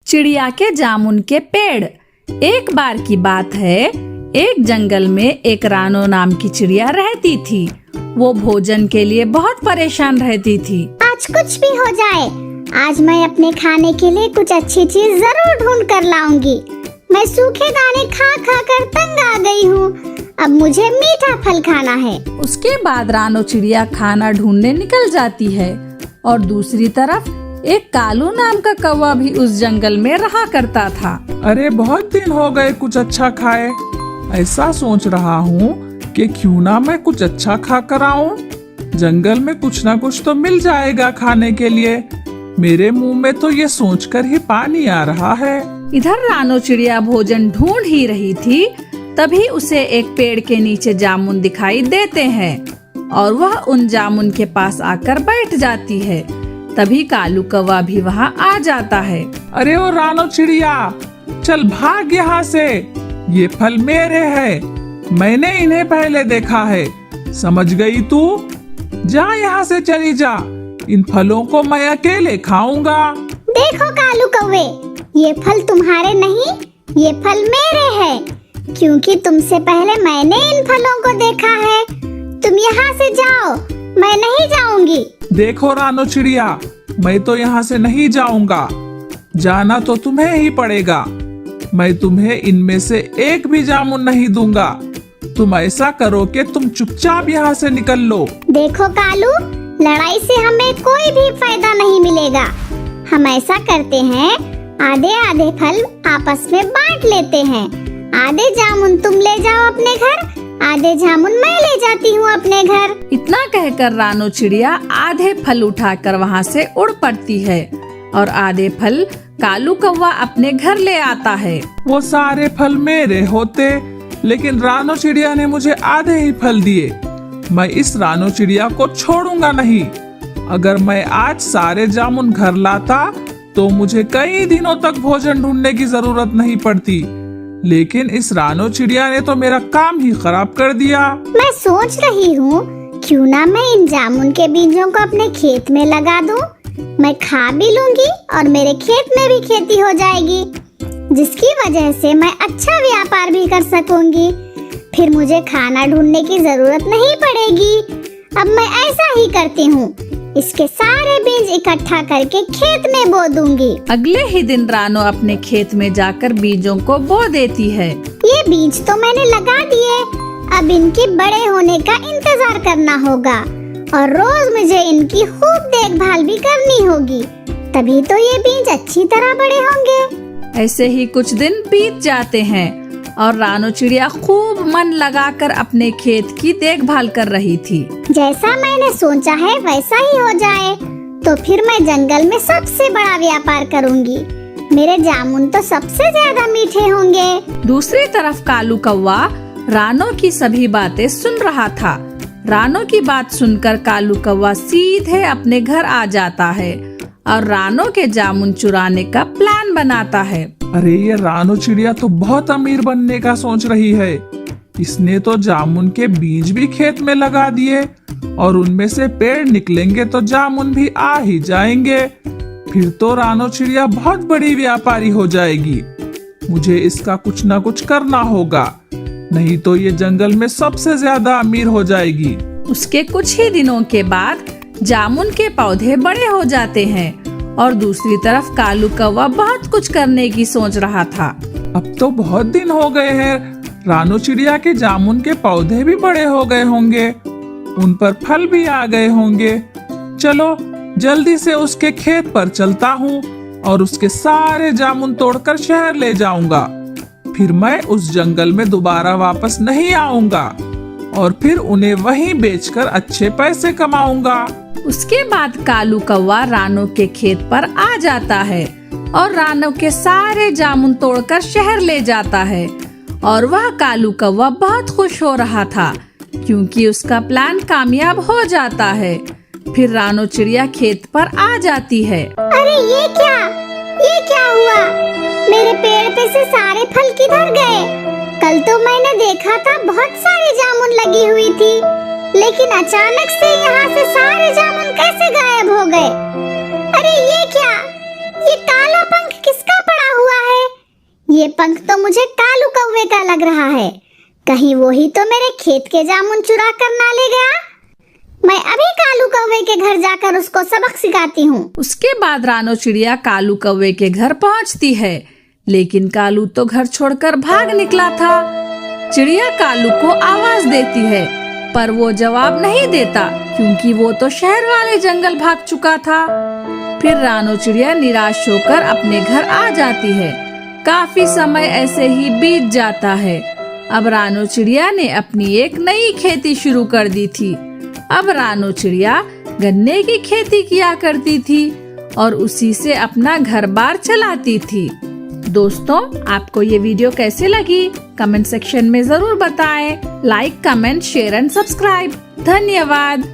चिड़िया के जामुन के पेड़। एक बार की बात है, एक जंगल में एक रानो नाम की चिड़िया रहती थी। वो भोजन के लिए बहुत परेशान रहती थी। आज कुछ भी हो जाए, आज मैं अपने खाने के लिए कुछ अच्छी चीज जरूर ढूंढ कर लाऊंगी। मैं सूखे दाने खा खा कर तंग आ गई हूँ। अब मुझे मीठा फल खाना है। उसके बाद रानो चिड़िया खाना ढूंढने निकल जाती है और दूसरी तरफ एक कालू नाम का कौवा भी उस जंगल में रहा करता था। अरे बहुत दिन हो गए कुछ अच्छा खाए। ऐसा सोच रहा हूँ कि क्यों ना मैं कुछ अच्छा खा कर आऊं। जंगल में कुछ ना कुछ तो मिल जाएगा खाने के लिए। मेरे मुंह में तो ये सोचकर ही पानी आ रहा है। इधर रानो चिड़िया भोजन ढूंढ ही रही थी, तभी उसे एक पेड़ के नीचे जामुन दिखाई देते हैं और वह उन जामुन के पास आकर बैठ जाती है। तभी कालू कौवा भी वहाँ आ जाता है। अरे ओ रानो चिड़िया, चल भाग यहाँ से। ये फल मेरे हैं, मैंने इन्हें पहले देखा है। समझ गई तू? जा यहाँ से चली जा। इन फलों को मैं अकेले खाऊंगा। देखो कालू कौवे, ये फल तुम्हारे नहीं, ये फल मेरे हैं। क्योंकि तुमसे पहले मैंने इन फलों को देखा है। तुम यहाँ से जाओ, मैं नहीं जाऊंगी। देखो रानो चिड़िया, मैं तो यहाँ से नहीं जाऊंगा। जाना तो तुम्हें ही पड़ेगा। मैं तुम्हें इनमें से एक भी जामुन नहीं दूंगा। तुम ऐसा करो कि तुम चुपचाप यहाँ से निकल लो। देखो कालू, लड़ाई से हमें कोई भी फायदा नहीं मिलेगा। हम ऐसा करते हैं, आधे आधे फल आपस में बांट लेते हैं। आधे जामुन तुम ले जाओ अपने घर, आधे जामुन मैं ले जाती हूँ अपने घर। इतना कहकर रानो चिड़िया आधे फल उठाकर वहाँ से उड़ पड़ती है और आधे फल कालू कौवा अपने घर ले आता है। वो सारे फल मेरे होते, लेकिन रानो चिड़िया ने मुझे आधे ही फल दिए। मैं इस रानो चिड़िया को छोड़ूंगा नहीं। अगर मैं आज सारे जामुन घर लाता तो मुझे कई दिनों तक भोजन ढूंढने की जरूरत नहीं पड़ती। लेकिन इस रानो चिड़िया ने तो मेरा काम ही खराब कर दिया। मैं सोच रही हूँ, क्यों ना मैं इन जामुन के बीजों को अपने खेत में लगा दूं। मैं खा भी लूंगी और मेरे खेत में भी खेती हो जाएगी, जिसकी वजह से मैं अच्छा व्यापार भी कर सकूंगी। फिर मुझे खाना ढूंढने की जरूरत नहीं पड़ेगी। अब मैं ऐसा ही करती हूँ, इसके सारे बीज इकट्ठा करके खेत में बो दूंगी। अगले ही दिन रानो अपने खेत में जाकर बीजों को बो देती है। ये बीज तो मैंने लगा दिए, अब इनके बड़े होने का इंतजार करना होगा और रोज मुझे इनकी खूब देखभाल भी करनी होगी। तभी तो ये बीज अच्छी तरह बड़े होंगे। ऐसे ही कुछ दिन बीत जाते हैं और रानो चिड़िया खूब मन लगाकर अपने खेत की देखभाल कर रही थी। जैसा मैंने सोचा है वैसा ही हो जाए तो फिर मैं जंगल में सबसे बड़ा व्यापार करूंगी। मेरे जामुन तो सबसे ज्यादा मीठे होंगे। दूसरी तरफ कालू कौवा रानो की सभी बातें सुन रहा था। रानो की बात सुनकर कालू कौवा सीधे अपने घर आ जाता है और रानो के जामुन चुराने का प्लान बनाता है। अरे ये रानो चिड़िया तो बहुत अमीर बनने का सोच रही है। इसने तो जामुन के बीज भी खेत में लगा दिए और उनमें से पेड़ निकलेंगे तो जामुन भी आ ही जाएंगे। फिर तो रानो चिड़िया बहुत बड़ी व्यापारी हो जाएगी। मुझे इसका कुछ ना कुछ करना होगा, नहीं तो ये जंगल में सबसे ज्यादा अमीर हो जाएगी। उसके कुछ ही दिनों के बाद जामुन के पौधे बड़े हो जाते हैं और दूसरी तरफ कालू कौवा बहुत कुछ करने की सोच रहा था। अब तो बहुत दिन हो गए हैं, रानो चिड़िया के जामुन के पौधे भी बड़े हो गए होंगे, उन पर फल भी आ गए होंगे। चलो जल्दी से उसके खेत पर चलता हूँ और उसके सारे जामुन तोड़कर शहर ले जाऊंगा। फिर मैं उस जंगल में दोबारा वापस नहीं आऊंगा और फिर उन्हें वहीं बेचकर अच्छे पैसे कमाऊंगा। उसके बाद कालू कौवा रानो के खेत पर आ जाता है और रानो के सारे जामुन तोड़कर शहर ले जाता है और वह कालू कौवा बहुत खुश हो रहा था क्योंकि उसका प्लान कामयाब हो जाता है। फिर रानो चिड़िया खेत पर आ जाती है। अरे ये क्या हुआ? मेरे पेड़ पे से सारे फल किधर गए? कल तो मैंने देखा था बहुत सारी जामुन लगी हुई थी, लेकिन अचानक से यहाँ से सारे जामुन कैसे गायब हो गए? अरे ये क्या? ये काला पंख किसका पड़ा ये पंख तो मुझे कालू कौवे का लग रहा है। कहीं वो ही तो मेरे खेत के जामुन चुरा कर ना ले गया। मैं अभी कालू कौवे के घर जाकर उसको सबक सिखाती हूँ। उसके बाद रानो चिड़िया कालू कौवे के घर पहुँचती है, लेकिन कालू तो घर छोड़कर भाग निकला था। चिड़िया कालू को आवाज देती है, पर वो जवाब नहीं देता क्योंकि वो तो शहर वाले जंगल भाग चुका था। फिर रानो चिड़िया निराश होकर अपने घर आ जाती है। काफी समय ऐसे ही बीत जाता है। अब रानो चिड़िया ने अपनी एक नई खेती शुरू कर दी थी। अब रानो चिड़िया गन्ने की खेती किया करती थी और उसी से अपना घर बार चलाती थी। दोस्तों, आपको ये वीडियो कैसे लगी? कमेंट सेक्शन में जरूर बताएं। Like, comment, share and subscribe. धन्यवाद।